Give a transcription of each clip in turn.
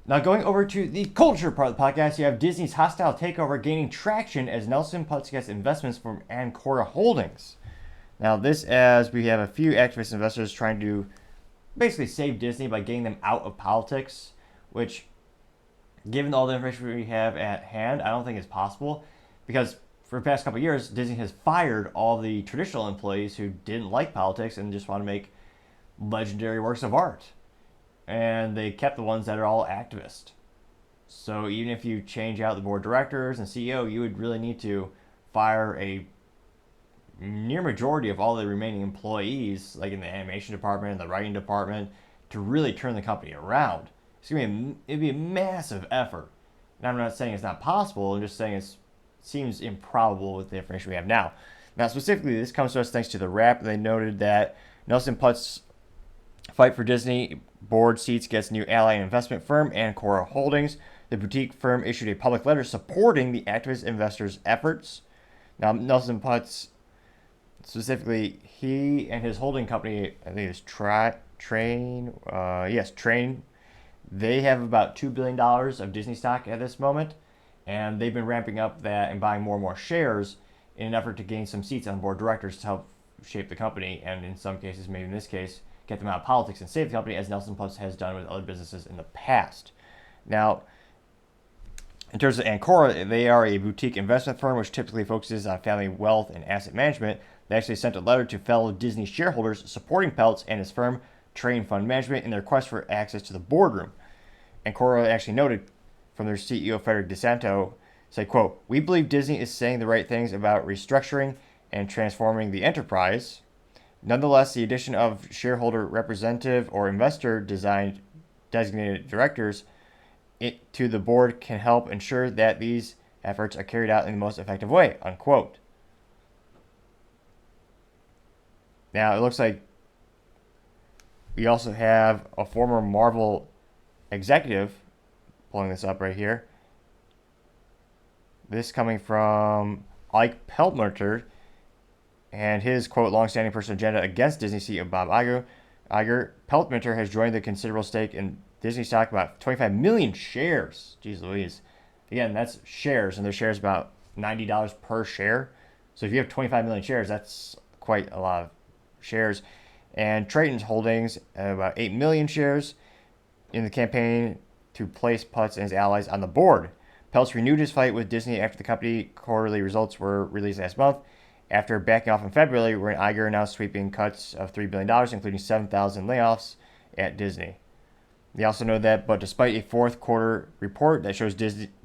Now, going over to the culture part of the podcast, you have Disney's hostile takeover gaining traction as Nelson Putz gets investments from Ancora Holdings. Now, this as we have a few activist investors trying to basically save Disney by getting them out of politics, which, given all the information we have at hand, I don't think is possible because for the past couple of years, Disney has fired all the traditional employees who didn't like politics and just want to make legendary works of art. And they kept the ones that are all activist. So even if you change out the board of directors and CEO, you would really need to fire a near majority of all the remaining employees, like in the animation department and the writing department, to really turn the company around. It'd be a massive effort. And I'm not saying it's not possible. I'm just saying it seems improbable with the information we have now. Now, specifically, this comes to us thanks to the Wrap. They noted that Nelson Putz's fight for Disney board seats against new ally and investment firm Ancora Holdings. The boutique firm issued a public letter supporting the activist investors' efforts. Now, Nelson Putz, specifically, he and his holding company, I think it's Train. They have about $2 billion of Disney stock at this moment, and they've been ramping up that and buying more and more shares in an effort to gain some seats on the board of directors to help shape the company, and in some cases, maybe in this case, get them out of politics and save the company, as Nelson Putz has done with other businesses in the past. Now, in terms of Ancora, they are a boutique investment firm which typically focuses on family wealth and asset management. They actually sent a letter to fellow Disney shareholders supporting Peltz and his firm, Train Fund Management, in their quest for access to the boardroom. Ancora actually noted from their CEO, Frederick DeSanto, said, quote, "We believe Disney is saying the right things about restructuring and transforming the enterprise. Nonetheless, the addition of shareholder representative or investor designated directors to the board can help ensure that these efforts are carried out in the most effective way," unquote. Now, it looks like we also have a former Marvel executive pulling this up right here. This coming from Ike Peltmerter and his, quote, long-standing personal agenda against Disney CEO Bob Iger. Peltmerter has joined the considerable stake in Disney stock, about 25 million shares. Jeez Louise. Again, that's shares, and their shares about $90 per share. So if you have 25 million shares, that's quite a lot of shares. And Triton's holdings about 8 million shares in the campaign to place Putz and his allies on the board. Peltz renewed his fight with Disney after the company quarterly results were released last month, after backing off in February, when Iger announced sweeping cuts of $3 billion, including 7,000 layoffs at Disney. They also know that, but despite a fourth quarter report that shows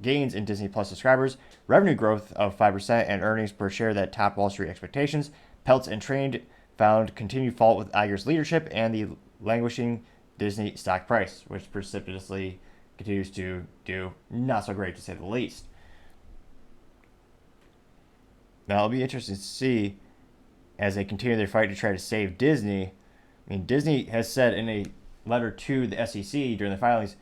gains in Disney Plus subscribers, revenue growth of 5%, and earnings per share that topped Wall Street expectations, Peltz and Train found continued fault with Iger's leadership and the languishing Disney stock price, which precipitously continues to do not so great, to say the least. Now, it'll be interesting to see as they continue their fight to try to save Disney. I mean, Disney has said in a letter to the SEC during the filings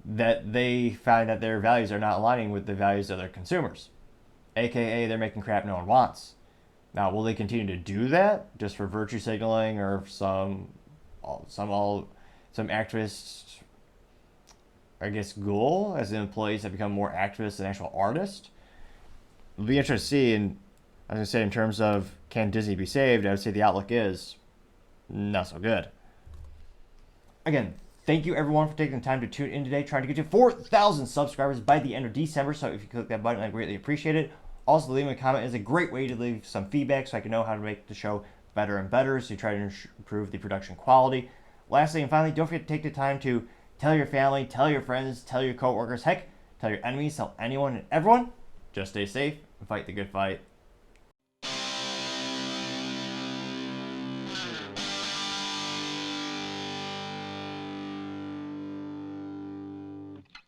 that they find that their values are not aligning with the values of their consumers, aka they're making crap no one wants. Now, will they continue to do that just for virtue signaling or some activists, I guess, goal as the employees have become more activists than actual artists? It'll be interesting to see. And as I say, in terms of can Disney be saved, I would say the outlook is not so good. Again, thank you everyone for taking the time to tune in today, trying to get to 4,000 subscribers by the end of December. So if you click that button, I greatly appreciate it. Also, leaving a comment is a great way to leave some feedback so I can know how to make the show better and better, so you try to improve the production quality. Lastly and finally, don't forget to take the time to tell your family, tell your friends, tell your coworkers, heck, tell your enemies, tell anyone and everyone. Just stay safe and fight the good fight.